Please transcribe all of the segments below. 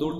2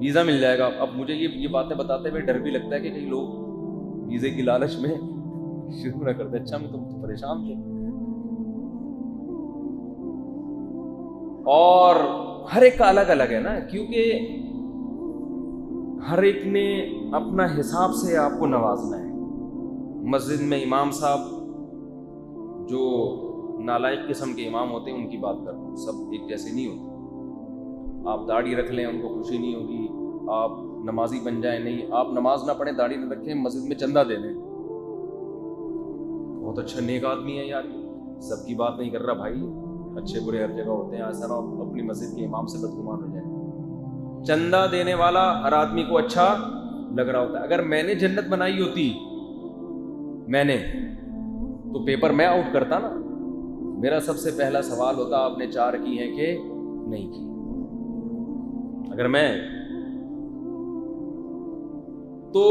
visa مل جائے گا. اب مجھے یہ باتیں بتاتے ہوئے ڈر بھی لگتا ہے کہ کئی لوگ ویزے کی لالچ میں شروع نہ کرتے. اچھا میں تم پریشان تھے. اور ہر ایک کا الگ الگ ہے نا, کیونکہ ہر ایک نے اپنا حساب سے آپ کو نوازنا ہے. مسجد میں امام صاحب جو نالائق قسم کے امام ہوتے ہیں ان کی بات کر رہا ہوں, سب ایک جیسے نہیں ہوتے. آپ داڑھی رکھ لیں ان کو خوشی نہیں ہوگی, آپ نمازی بن جائیں, نہیں آپ نماز نہ پڑھیں داڑھی نہ رکھیں مسجد میں چندہ دے دیں, بہت اچھا نیک آدمی ہے یار. سب کی بات نہیں کر رہا بھائی, اچھے برے ہر جگہ ہوتے ہیں, ایسا نہ اپنی مسجد کے امام سے بدگمان ہو جائے. چندہ دینے والا ہر آدمی کو اچھا لگ رہا ہوتا ہے. اگر میں نے جنت بنائی ہوتی تو پیپر میں آؤٹ کرتا نا. میرا سب سے پہلا سوال ہوتا آپ نے 4 کی ہیں کہ نہیں کی. اگر میں تو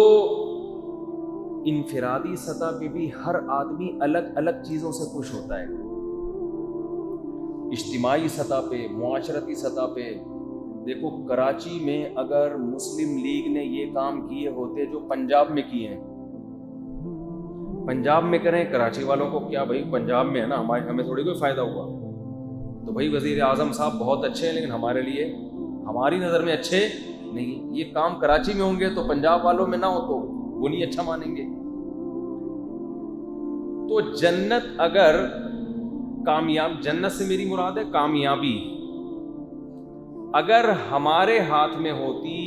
انفرادی سطح پہ بھی ہر آدمی الگ الگ چیزوں سے خوش ہوتا ہے. اجتماعی سطح پہ, معاشرتی سطح پہ دیکھو, کراچی میں اگر مسلم لیگ نے یہ کام کیے ہوتے جو پنجاب میں کیے ہیں, پنجاب میں کریں, کراچی والوں کو کیا بھائی پنجاب میں ہے نا, ہمیں تھوڑی کوئی فائدہ ہوا. تو بھائی وزیر اعظم صاحب بہت اچھے ہیں لیکن ہمارے لیے ہماری نظر میں اچھے نہیں. یہ کام کراچی میں ہوں گے تو پنجاب والوں میں نہ ہو تو وہ نہیں اچھا مانیں گے. تو جنت اگر کامیاب, جنت سے میری مراد ہے کامیابی, اگر ہمارے ہاتھ میں ہوتی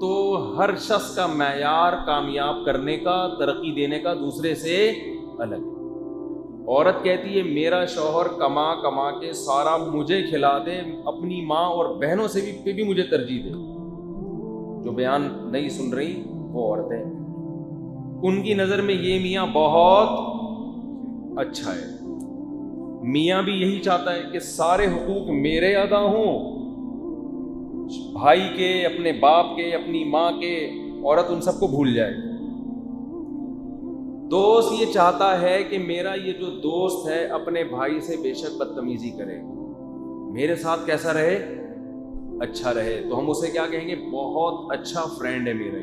تو ہر شخص کا معیار کامیاب کرنے کا, ترقی دینے کا دوسرے سے الگ. عورت کہتی ہے میرا شوہر کما کما کے سارا مجھے کھلا دے, اپنی ماں اور بہنوں سے بھی مجھے ترجیح دے. جو بیان نہیں سن رہی وہ عورتیں, ان کی نظر میں یہ میاں بہت اچھا ہے. میاں بھی یہی چاہتا ہے کہ سارے حقوق میرے ادا ہوں, بھائی کے, اپنے باپ کے, اپنی ماں کے. عورت ان سب کو بھول جائے. دوست یہ چاہتا ہے کہ میرا یہ جو دوست ہے اپنے بھائی سے بے شک بدتمیزی کرے, میرے ساتھ کیسا رہے, اچھا رہے. تو ہم اسے کیا کہیں گے, بہت اچھا فرینڈ ہے میرا.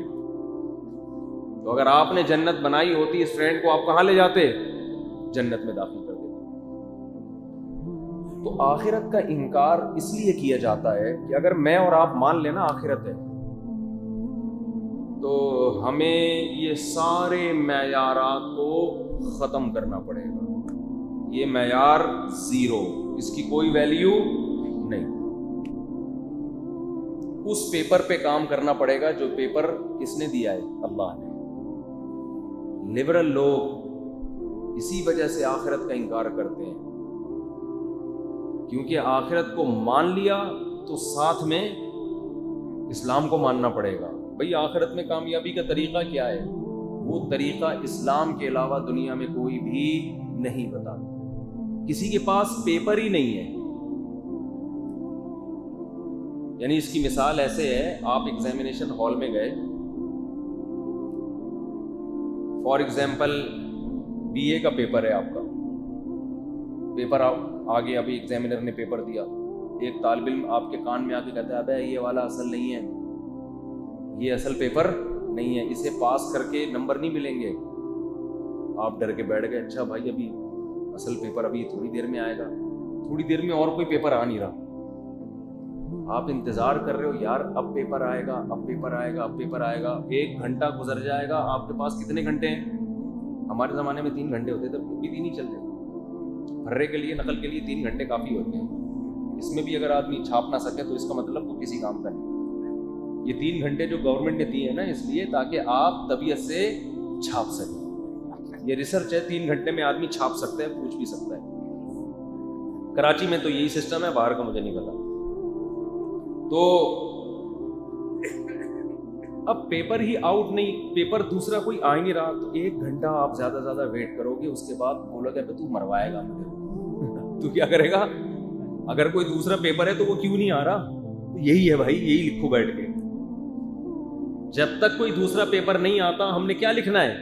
تو اگر آپ نے جنت بنائی ہوتی اس فرینڈ کو آپ کہاں لے جاتے, جنت میں داخل کر دیتے. تو آخرت کا انکار اس لیے کیا جاتا ہے کہ اگر میں اور آپ مان لینا آخرت ہے تو ہمیں یہ سارے معیارات کو ختم کرنا پڑے گا. یہ معیار 0, اس کی کوئی ویلیو نہیں. اس پیپر پہ کام کرنا پڑے گا جو پیپر کس نے دیا ہے, اللہ نے. لبرل لوگ اسی وجہ سے آخرت کا انکار کرتے ہیں, کیونکہ آخرت کو مان لیا تو ساتھ میں اسلام کو ماننا پڑے گا. بھئی آخرت میں کامیابی کا طریقہ کیا ہے, وہ طریقہ اسلام کے علاوہ دنیا میں کوئی بھی نہیں بتا. کسی کے پاس پیپر ہی نہیں ہے. یعنی اس کی مثال ایسے ہے, آپ ایگزامینیشن ہال میں گئے, فار ایگزامپل BA کا پیپر ہے, آپ کا پیپر آگے ابھی ایگزامینر نے پیپر دیا, ایک طالب علم آپ کے کان میں آ کے کہتا ہے ابے یہ والا اصل نہیں ہے, یہ اصل پیپر نہیں ہے, اسے پاس کر کے نمبر نہیں ملیں گے. آپ ڈر کے بیٹھ گئے, اچھا بھائی ابھی اصل پیپر ابھی تھوڑی دیر میں آئے گا. تھوڑی دیر میں اور کوئی پیپر آ نہیں رہا, آپ انتظار کر رہے ہو یار اب پیپر آئے گا, اب پیپر آئے گا, اب پیپر آئے گا. 1 گھنٹہ گزر جائے گا, آپ کے پاس کتنے گھنٹے ہیں, ہمارے زمانے میں 3 گھنٹے ہوتے تھے, اب بھی 3 ہی چلتے. بھرے کے لیے, نقل کے لیے 3 گھنٹے کافی ہوتے ہیں. اس میں بھی اگر آدمی چھاپ نہ سکے تو اس کا مطلب وہ کسی کام کا نہیں. یہ 3 گھنٹے جو گورنمنٹ نے دیے ہیں نا اس لیے تاکہ آپ طبیعت سے چھاپ سکیں. یہ ریسرچ ہے, 3 گھنٹے میں آدمی چھاپ سکتا ہے, پوچھ بھی سکتا ہے. کراچی میں تو یہی سسٹم ہے, باہر کا مجھے نہیں پتا. تو اب پیپر ہی آؤٹ نہیں, پیپر دوسرا کوئی آ ہی نہیں رہا, تو 1 گھنٹہ آپ زیادہ سے زیادہ ویٹ کرو گے. اس کے بعد بولو گے تو مروائے گا مجھے, تو کیا کرے گا. اگر کوئی دوسرا پیپر ہے تو وہ کیوں نہیں آ رہا, تو یہی ہے بھائی, یہی لکھو بیٹھ کے. جب تک کوئی دوسرا پیپر نہیں آتا ہم نے کیا لکھنا ہے,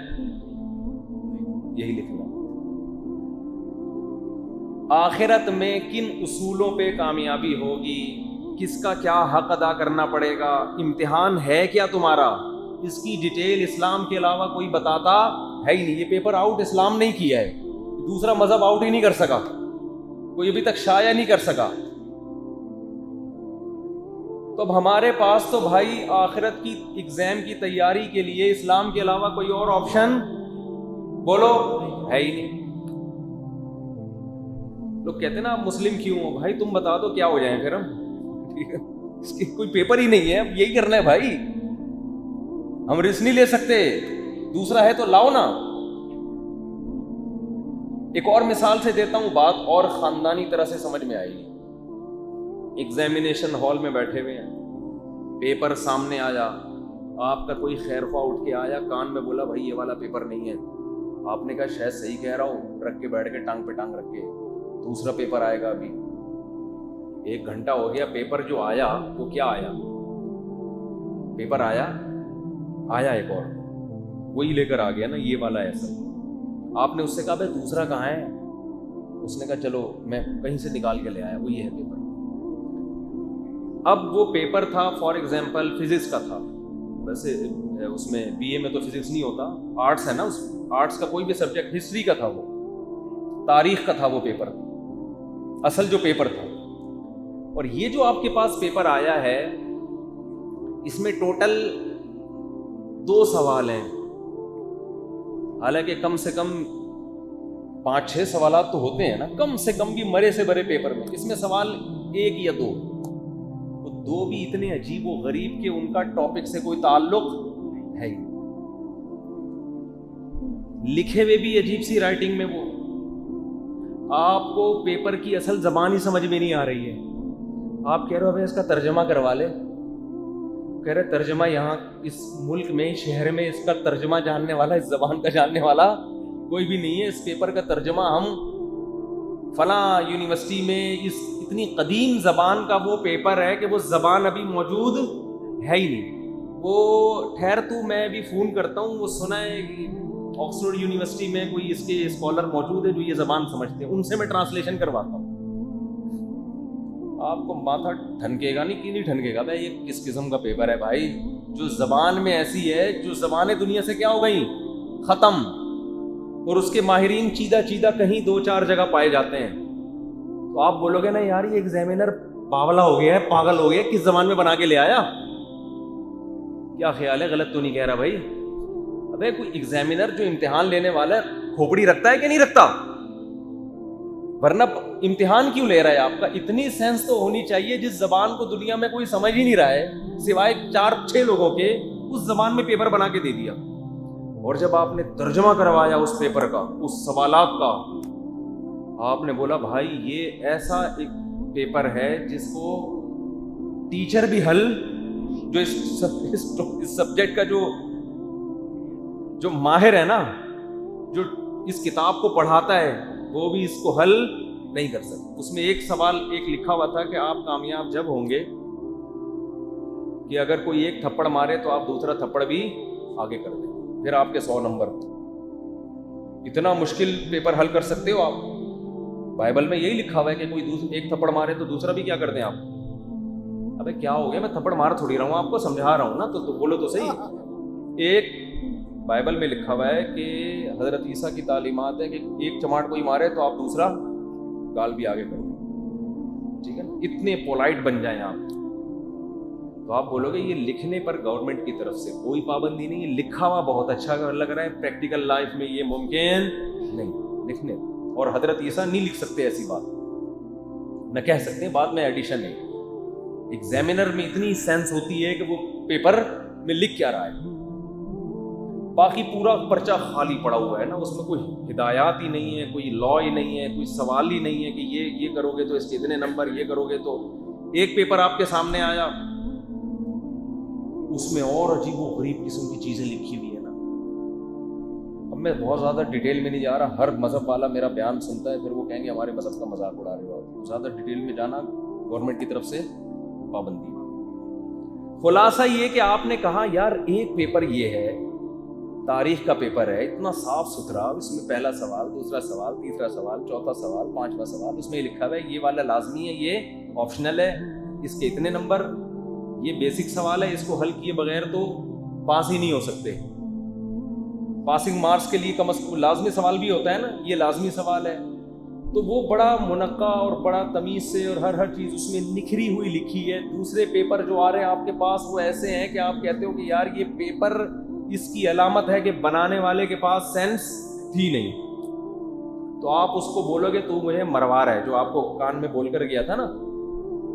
یہی لکھنا. آخرت میں کن اصولوں پہ کامیابی ہوگی, کس کا کیا حق ادا کرنا پڑے گا, امتحان ہے کیا تمہارا, اس کی ڈیٹیل اسلام کے علاوہ کوئی بتاتا ہے ہی نہیں. یہ پیپر آؤٹ اسلام نہیں کیا ہے, دوسرا مذہب آؤٹ ہی نہیں کر سکا, کوئی ابھی تک شائع نہیں کر سکا. تو اب ہمارے پاس تو بھائی آخرت کی ایگزام کی تیاری کے لیے اسلام کے علاوہ کوئی اور آپشن بولو ہے ہی نہیں. لوگ کہتے ہیں نا آپ مسلم کیوں ہو, بھائی تم بتا دو کیا ہو جائیں پھر ہم, ٹھیک ہے, اس کی کوئی پیپر ہی نہیں ہے, اب یہی کرنا ہے بھائی, ہم رسک نہیں لے سکتے, دوسرا ہے تو لاؤ نا. ایک اور مثال سے دیتا ہوں بات, اور خاندانی طرح سے سمجھ میں آئی. ایگزامینیشن ہال میں بیٹھے ہوئے ہیں, پیپر سامنے آیا, آپ کا کوئی خیر خواہ اٹھ کے آیا, کان میں بولا بھائی یہ والا پیپر نہیں ہے. آپ نے کہا شاید صحیح کہہ رہا ہوں, رکھ کے بیٹھ کے ٹانگ پہ ٹانگ رکھ کے, دوسرا پیپر آئے گا ابھی. 1 گھنٹہ ہو گیا, پیپر جو آیا وہ کیا آیا, پیپر آیا ایک اور وہی لے کر آ گیا نا, یہ والا ایسا. آپ نے اس سے کہا بھائی دوسرا کہاں ہے, اس نے کہا چلو میں کہیں سے نکال کے لے آیا, وہی ہے پیپر. اب وہ پیپر تھا فار ایگزامپل فزکس کا تھا, ویسے اس میں بی اے میں تو فزکس نہیں ہوتا, آرٹس ہے نا, اس آرٹس کا کوئی بھی سبجیکٹ, ہسٹری کا تھا, وہ تاریخ کا تھا وہ پیپر, اصل جو پیپر تھا. اور یہ جو آپ کے پاس پیپر آیا ہے اس میں ٹوٹل 2 سوال ہیں, حالانکہ کم سے کم 5-6 سوالات تو ہوتے ہیں نا, کم سے کم بھی مرے سے برے پیپر میں. اس میں سوال 1 یا 2, وہ 2 بھی اتنے عجیب و غریب کہ ان کا ٹاپک سے کوئی تعلق ہے ہی, لکھے ہوئے بھی عجیب سی رائٹنگ میں. وہ آپ کو پیپر کی اصل زبان ہی سمجھ میں نہیں آ رہی ہے. آپ کہہ رہے ہو بھائی اس کا ترجمہ کروا لے, کہہ رہے ترجمہ یہاں اس ملک میں, شہر میں اس کا ترجمہ جاننے والا, اس زبان کا جاننے والا کوئی بھی نہیں ہے. اس پیپر کا ترجمہ ہم فلاں یونیورسٹی میں, اس اتنی قدیم زبان کا وہ پیپر ہے کہ وہ زبان ابھی موجود ہے ہی نہیں. وہ ٹھہر تو میں بھی فون کرتا ہوں, وہ سنا ہے کہ آکسفورڈ یونیورسٹی میں کوئی اس کے اسکالر موجود ہے جو یہ زبان سمجھتے ہیں, ان سے میں ٹرانسلیشن کرواتا ہوں. آپ کو ماتھا ٹھنکے گا نہیں کہ نہیں ٹھنکے گا بھائی یہ کس قسم کا پیپر ہے بھائی, جو زبان میں ایسی ہے, جو زبانیں دنیا سے کیا ہو گئیں ختم, اور اس کے ماہرین چیدہ کہیں 2-4 جگہ پائے جاتے ہیں. تو آپ بولو گے نا یار یہ ایگزامینر باولا ہو گیا ہے, پاگل ہو گیا, کس زبان میں بنا کے لے آیا, کیا خیال ہے, غلط تو نہیں کہہ رہا بھائی. ابے کوئی ایگزامینر جو امتحان لینے والا ہے کھوپڑی رکھتا ہے کہ نہیں رکھتا, ورنہ امتحان کیوں لے رہا ہے آپ کا. اتنی سینس تو ہونی چاہیے, جس زبان کو دنیا میں کوئی سمجھ ہی نہیں رہا ہے سوائے 4-6 لوگوں کے, اس زبان میں پیپر بنا کے دے دیا. اور جب آپ نے ترجمہ کروایا اس پیپر کا, اس سوالات کا, آپ نے بولا بھائی یہ ایسا ایک پیپر ہے جس کو ٹیچر بھی حل, جو اس سبجیکٹ کا جو ماہر ہے نا, جو اس کتاب کو پڑھاتا ہے, وہ بھی اس کو حل نہیں کر سکتا. اس میں ایک سوال ایک لکھا ہوا تھا کہ آپ کامیاب جب ہوں گے کہ اگر کوئی ایک تھپڑ مارے تو آپ دوسرا تھپڑ بھی آگے کر دیں, پھر آپ کے 100 نمبر. اتنا مشکل پیپر حل کر سکتے ہو آپ. بائبل میں یہی لکھا ہوا ہے کہ کوئی ایک تھپڑ مارے تو دوسرا بھی کیا کر دیں آپ. ابے کیا ہو گیا, میں تھپڑ مار تھوڑی رہا ہوں, آپ کو سمجھا رہا ہوں نا, تو بولو تو صحیح. ایک بائبل میں لکھا ہوا ہے کہ حضرت عیسیٰ کی تعلیمات ہے کہ ایک چماٹ کوئی مارے تو آپ دوسرا گال بھی آگے کر دیں, ٹھیک ہے نا. اتنے پولائٹ بن جائیں آپ. تو آپ بولو گے یہ لکھنے پر گورنمنٹ کی طرف سے کوئی پابندی نہیں, یہ لکھا ہوا بہت اچھا لگ رہا ہے, پریکٹیکل لائف میں یہ ممکن نہیں لکھنے. اور حضرت عیسیٰ نہیں لکھ سکتے ایسی بات, نہ کہہ سکتے, بعد میں ایڈیشن ہے. ایگزامینر میں اتنی سینس ہوتی ہے کہ وہ پیپر میں لکھ کیا رہا ہے, باقی پورا پرچہ خالی پڑا ہوا ہے نا, اس میں کوئی ہدایات ہی نہیں ہے, کوئی لا ہی نہیں ہے, کوئی سوال ہی نہیں ہے کہ یہ کرو گے تو اس کے اتنے نمبر, یہ کرو گے تو. ایک پیپر آپ کے سامنے آیا, اس میں اور عجیب و غریب قسم کی چیزیں لکھی ہوئی ہیں نا. اب میں بہت زیادہ ڈیٹیل میں نہیں جا رہا, ہر مذہب والا میرا بیان سنتا ہے, پھر وہ کہیں گے ہمارے مذہب کا مذاق اڑا رہے ہو. زیادہ ڈیٹیل میں جانا گورنمنٹ کی طرف سے پابندی. خلاصہ یہ کہ آپ نے کہا یار ایک پیپر یہ ہے, تاریخ کا پیپر ہے, اتنا صاف ستھرا, اس میں پہلا سوال, دوسرا سوال, تیسرا سوال, چوتھا سوال, 5واں سوال, اس میں یہ لکھا ہوا ہے یہ والا لازمی ہے, یہ آپشنل ہے, اس کے اتنے نمبر، یہ بیسک سوال ہے، اس کو حل کیے بغیر تو پاس ہی نہیں ہو سکتے. پاسنگ مارکس کے لیے کم از کم لازمی سوال بھی ہوتا ہے نا، یہ لازمی سوال ہے. تو وہ بڑا منقع اور بڑا تمیز سے اور ہر چیز اس میں نکھری ہوئی لکھی ہے. دوسرے پیپر جو آ رہے ہیں آپ کے پاس وہ ایسے ہیں کہ آپ کہتے ہو کہ یار یہ پیپر اس کی علامت ہے کہ بنانے والے کے پاس سینس تھی نہیں. تو آپ اس کو بولو گے تو مجھے مروار ہے، جو آپ کو کان میں بول کر گیا تھا نا،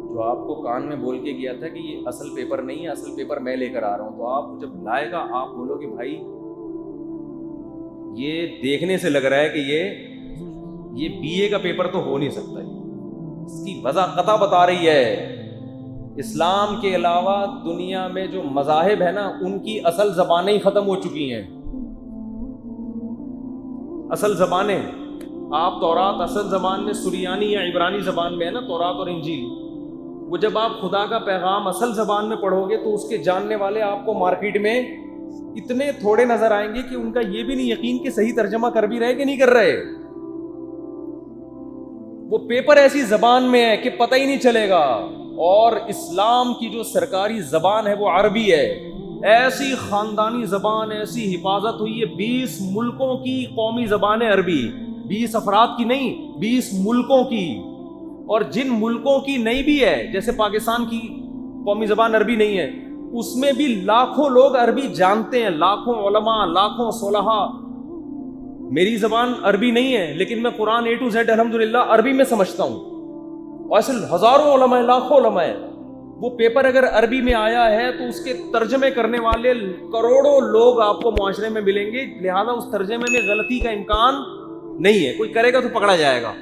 جو آپ کو کان میں بول کے گیا تھا کہ یہ اصل پیپر نہیں ہے، اصل پیپر میں لے کر آ رہا ہوں. تو آپ جب لائے گا آپ بولو گے بھائی یہ دیکھنے سے لگ رہا ہے کہ یہ بی اے کا پیپر تو ہو نہیں سکتا. اس کی وجہ قطع بتا رہی ہے. اسلام کے علاوہ دنیا میں جو مذاہب ہیں نا ان کی اصل زبانیں ہی ختم ہو چکی ہیں. اصل زبانیں، آپ تورات اصل زبان میں سریانی یا عبرانی زبان میں ہے نا تورات اور انجیل، وہ جب آپ خدا کا پیغام اصل زبان میں پڑھو گے تو اس کے جاننے والے آپ کو مارکیٹ میں اتنے تھوڑے نظر آئیں گے کہ ان کا یہ بھی نہیں یقین کہ صحیح ترجمہ کر بھی رہے کہ نہیں کر رہے. وہ پیپر ایسی زبان میں ہے کہ پتہ ہی نہیں چلے گا. اور اسلام کی جو سرکاری زبان ہے وہ عربی ہے. ایسی خاندانی زبان، ایسی حفاظت ہوئی ہے. 20 ملکوں کی قومی زبان ہے عربی، 20 افراد کی نہیں، 20 ملکوں کی. اور جن ملکوں کی نہیں بھی ہے، جیسے پاکستان کی قومی زبان عربی نہیں ہے، اس میں بھی لاکھوں لوگ عربی جانتے ہیں، لاکھوں علماء، لاکھوں صلحاء. میری زبان عربی نہیں ہے لیکن میں قرآن A to Z الحمدللہ عربی میں سمجھتا ہوں. اور ایسے ہزاروں علماء ہیں، لاکھوں علماء ہیں. وہ پیپر اگر عربی میں آیا ہے تو اس کے ترجمے کرنے والے کروڑوں لوگ آپ کو معاشرے میں ملیں گے. لہذا اس ترجمے میں غلطی کا امکان نہیں ہے. کوئی کرے گا تو پکڑا جائے گا.